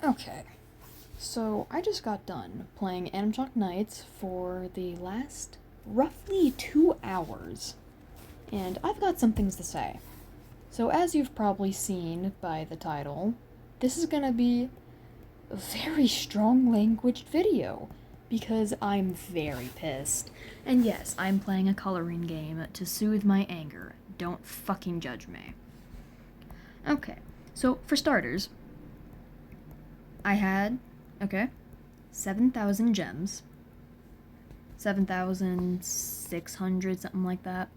Okay, so I just got done playing Animatronic Nights for the last roughly 2 hours, and I've got some things to say. So, as you've probably seen by the title, this is gonna be a very strong languaged video because I'm very pissed. And yes, I'm playing a coloring game to soothe my anger. Don't fucking judge me. Okay, so for starters, I had, 7,000 gems. 7,600, something like that.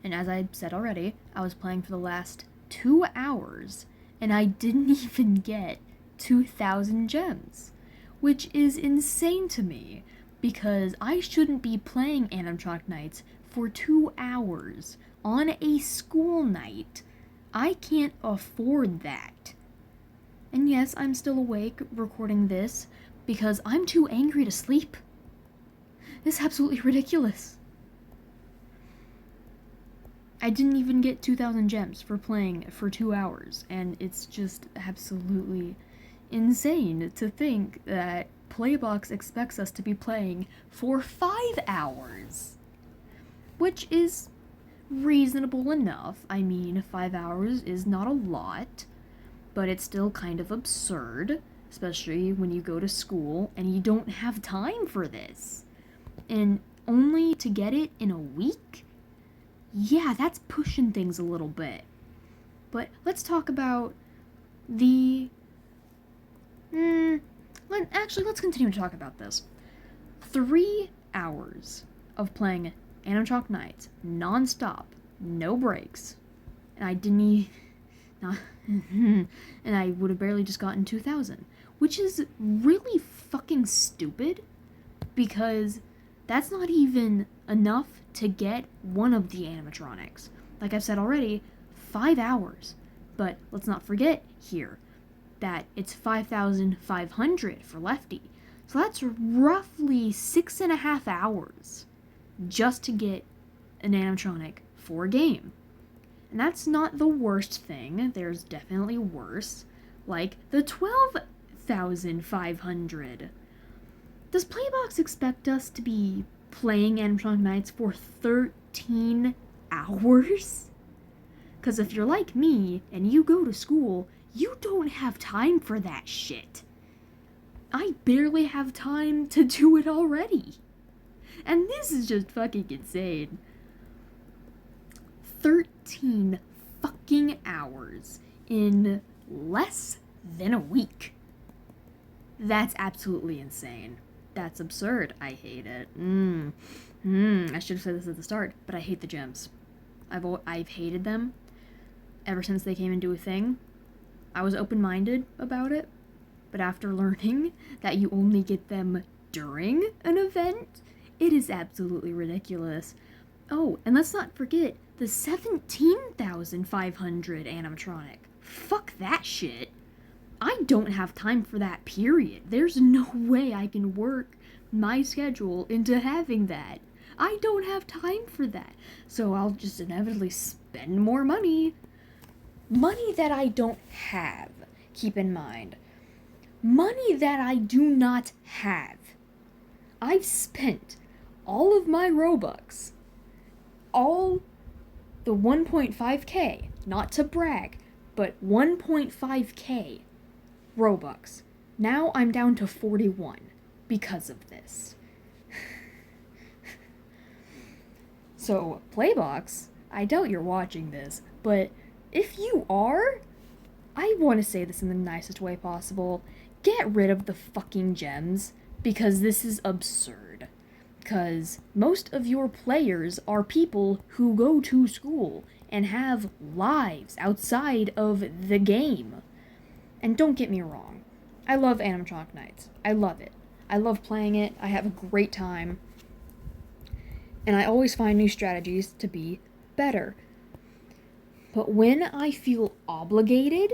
And as I said already, I was playing for the last 2 hours, and I didn't even get 2,000 gems. Which is insane to me, because I shouldn't be playing Animatronic Nights for 2 hours on a school night. I can't afford that. And yes, I'm still awake recording this because I'm too angry to sleep. This is absolutely ridiculous. I didn't even get 2,000 gems for playing for 2 hours, and it's just absolutely insane to think that PlayBox expects us to be playing for 5 hours. Which is reasonable enough. I mean, 5 hours is not a lot, but it's still kind of absurd, especially when you go to school and you don't have time for this. And only to get it in a week? Yeah, that's pushing things a little bit. But let's talk about the... let's continue to talk about this. 3 hours of playing Animatronic Nights, non-stop, no breaks. And I didn't even... and I would have barely just gotten 2,000. Which is really fucking stupid, because that's not even enough to get one of the animatronics. Like I've said already, 5 hours. But let's not forget here that it's 5,500 for Lefty. So that's roughly 6.5 hours just to get an animatronic for a game. And that's not the worst thing. There's definitely worse. Like the 12,500. Does PlayBox expect us to be playing Animatronic Nights for 13 hours? Because if you're like me and you go to school, you don't have time for that shit. I barely have time to do it already. And this is just fucking insane. 13 fucking hours in less than a week. That's absolutely insane. That's absurd. I hate it. I should have said this at the start, but I hate the gems. I've hated them ever since they came into a thing. I was open-minded about it, but after learning that you only get them during an event, it is absolutely ridiculous. Oh, and let's not forget the 17,500 animatronic. Fuck that shit. I don't have time for that, period. There's no way I can work my schedule into having that. I don't have time for that. So I'll just inevitably spend more money. Money that I don't have, keep in mind. Money that I do not have. I've spent all of my Robux, all the 1.5k, not to brag, but 1.5k Robux. Now I'm down to 41 because of this. So, PlayBox, I doubt you're watching this, but if you are, I want to say this in the nicest way possible. Get rid of the fucking gems, because this is absurd. Because most of your players are people who go to school and have lives outside of the game. And don't get me wrong, I love Animatronic Nights. I love it. I love playing it. I have a great time. And I always find new strategies to be better. But when I feel obligated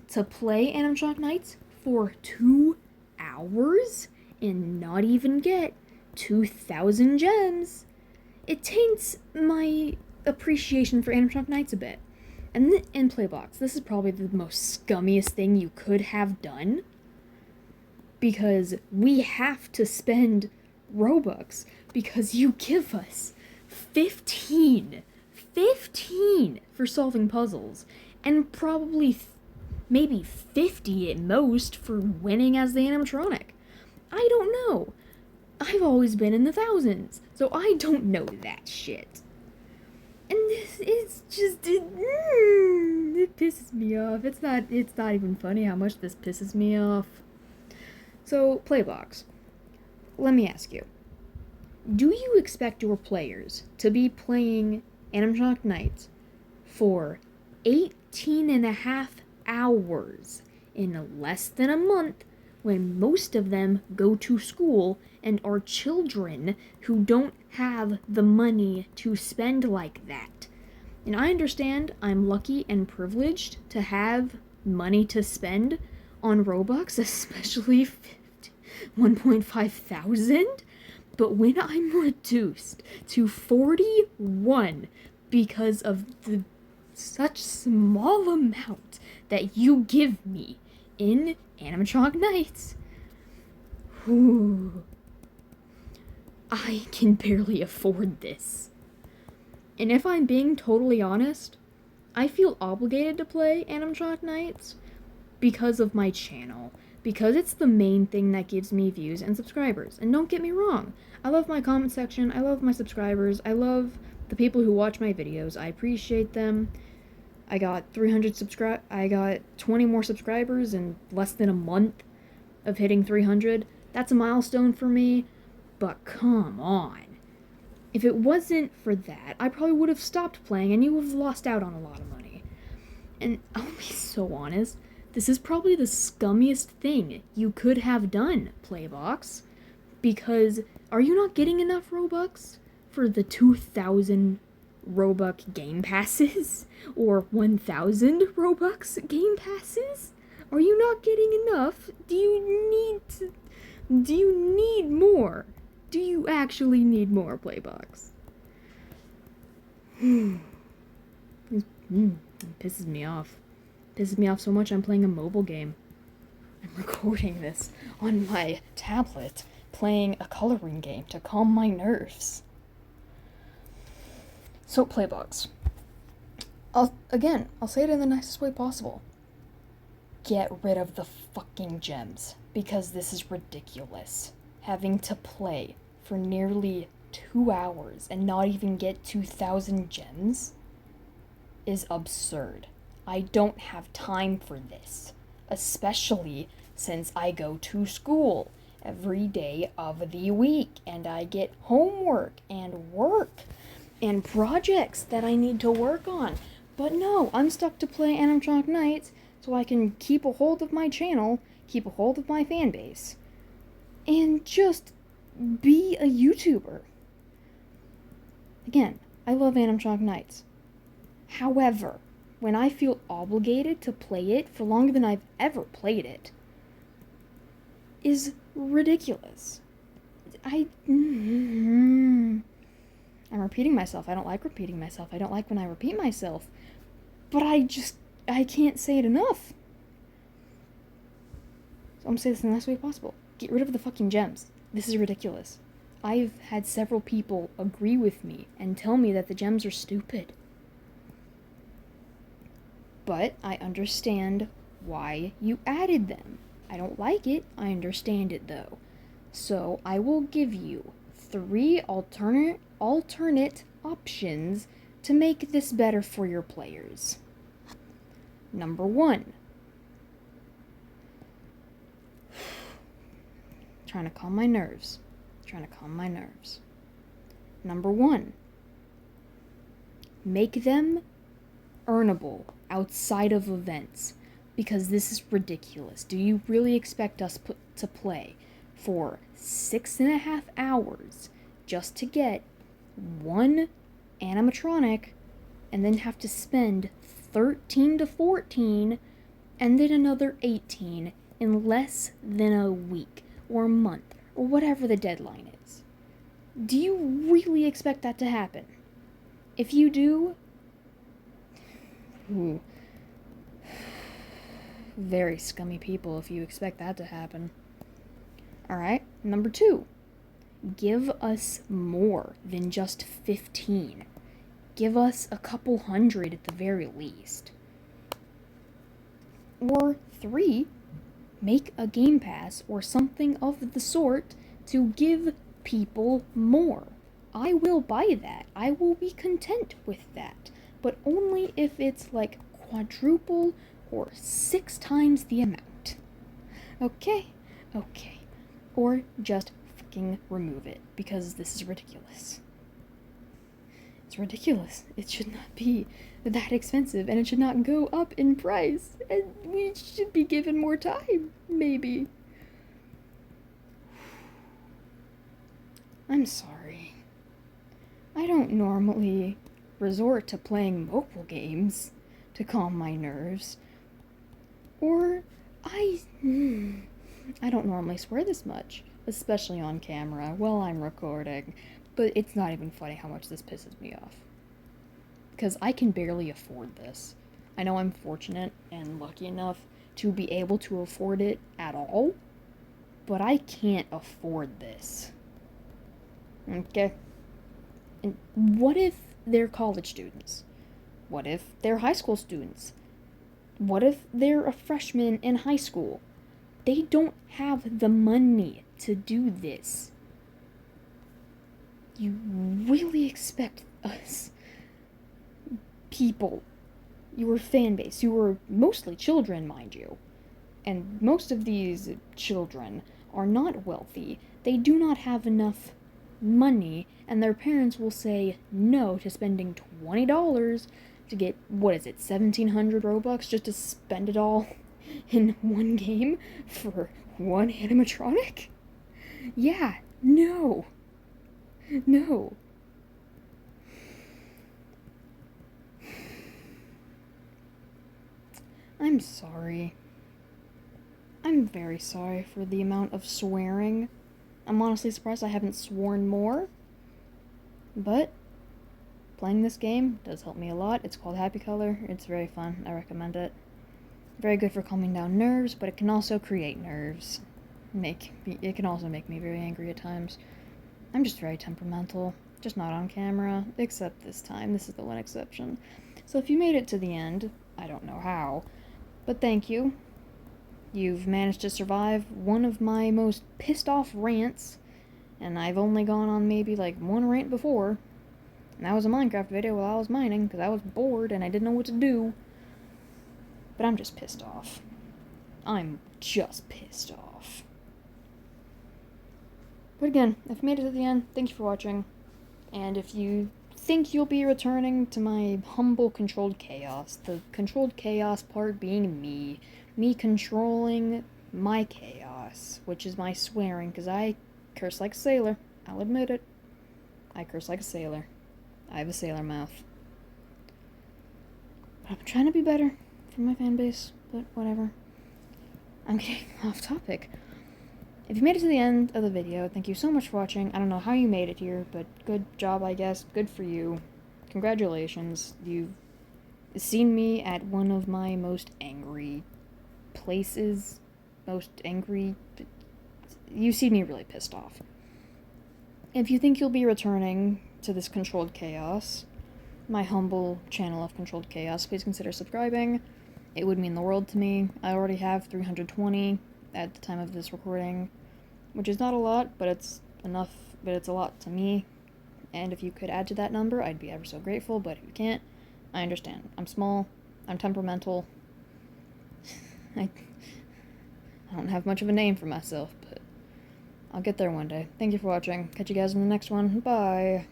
to play Animatronic Nights for 2 hours and not even get 2,000 gems, it taints my appreciation for Animatronic Nights a bit. And in PlayBox, this is probably the most scummiest thing you could have done. because we have to spend Robux because you give us 15 for solving puzzles, and probably maybe 50 at most for winning as the animatronic. I don't know. I've always been in the thousands, so I don't know that shit. And this is just it pisses me off. It's not even funny how much this pisses me off. So, PlayBox, let me ask you. Do you expect your players to be playing Animatronic Nights for 18 and a half hours in less than a month when most of them go to school and are children who don't have the money to spend like that? And I understand I'm lucky and privileged to have money to spend on Robux, especially 1.5 thousand. But when I'm reduced to 41 because of the such small amount that you give me in Animatronic Nights, I can barely afford this. And if I'm being totally honest, I feel obligated to play Animatronic Nights because of my channel. Because it's the main thing that gives me views and subscribers. And don't get me wrong, I love my comment section, I love my subscribers, I love the people who watch my videos, I appreciate them. I got 20 more subscribers in less than a month of hitting 300. That's a milestone for me, but come on. If it wasn't for that, I probably would have stopped playing and you would have lost out on a lot of money. And I'll be so honest, this is probably the scummiest thing you could have done, PlayBox, because are you not getting enough Robux for the 2,000 Robux game passes? Or 1,000 Robux game passes? Are you not getting enough? Do you need more? Do you actually need more, PlayBox? It pisses me off. Pisses me off so much I'm playing a mobile game. I'm recording this on my tablet, playing a coloring game to calm my nerves. So, PlayBox, I'll say it in the nicest way possible. Get rid of the fucking gems, because this is ridiculous. Having to play for nearly 2 hours and not even get 2,000 gems is absurd. I don't have time for this, especially since I go to school every day of the week and I get homework and work and projects that I need to work on. But no, I'm stuck to play Animatronic Nights so I can keep a hold of my channel, keep a hold of my fan base, and just be a YouTuber. Again, I love Animatronic Nights. However, when I feel obligated to play it for longer than I've ever played it, is ridiculous. I'm repeating myself. I don't like repeating myself. I don't like when I repeat myself. But I can't say it enough. So I'm gonna say this in the nicest way possible. Get rid of the fucking gems. This is ridiculous. I've had several people agree with me and tell me that the gems are stupid. But I understand why you added them. I don't like it, I understand it though. So I will give you 3 alternate options to make this better for your players. Number 1. Trying to calm my nerves. Number 1. Make them earnable outside of events, because this is ridiculous. Do you really expect us to play for 6.5 hours just to get 1 animatronic and then have to spend 13 to 14 and then another 18 in less than a week or a month or whatever the deadline is? Do you really expect that to happen? If you do, very scummy people if you expect that to happen. Alright? Number 2, give us more than just 15. Give us a couple hundred at the very least. Or 3, make a Game Pass or something of the sort to give people more. I will buy that. I will be content with that. But only if it's like quadruple or 6 times the amount. Okay? Okay. Or just fucking remove it, because this is ridiculous. It's ridiculous. It should not be that expensive, and it should not go up in price, and we should be given more time, maybe. I'm sorry. I don't normally resort to playing mobile games to calm my nerves. Or I don't normally swear this much, especially on camera while I'm recording, but it's not even funny how much this pisses me off. Because I can barely afford this. I know I'm fortunate and lucky enough to be able to afford it at all, but I can't afford this. Okay? And what if they're college students? What if they're high school students? What if they're a freshman in high school? They don't have the money to do this. You really expect us, people, your fan base, who are mostly children, mind you, and most of these children are not wealthy. They do not have enough money, and their parents will say no to spending $20 to get, 1,700 Robux just to spend it all in one game for one animatronic? Yeah, no. No. I'm sorry. I'm very sorry for the amount of swearing. I'm honestly surprised I haven't sworn more. But playing this game does help me a lot. It's called Happy Color. It's very fun. I recommend it. Very good for calming down nerves, but it can also create nerves. It can also make me very angry at times. I'm just very temperamental. Just not on camera, except this time. This is the one exception. So if you made it to the end, I don't know how, but thank you. You've managed to survive one of my most pissed off rants, and I've only gone on maybe like one rant before, and that was a Minecraft video while I was mining, because I was bored and I didn't know what to do. But I'm just pissed off. I'm just pissed off. But again, if you made it to the end, thank you for watching. And if you think you'll be returning to my humble controlled chaos, the controlled chaos part being me controlling my chaos, which is my swearing, because I curse like a sailor. I'll admit it. I curse like a sailor. I have a sailor mouth. But I'm trying to be better for my fan base, but whatever. I'm getting off topic. If you made it to the end of the video, thank you so much for watching. I don't know how you made it here, but good job, I guess. Good for you. Congratulations. You've seen me at one of my most angry places. You've seen me really pissed off. If you think you'll be returning to this controlled chaos, my humble channel of controlled chaos, please consider subscribing. It would mean the world to me. I already have 320 at the time of this recording, which is not a lot, but it's enough, but it's a lot to me. And if you could add to that number, I'd be ever so grateful, but if you can't, I understand. I'm small, I'm temperamental, I don't have much of a name for myself, but I'll get there one day. Thank you for watching. Catch you guys in the next one. Bye!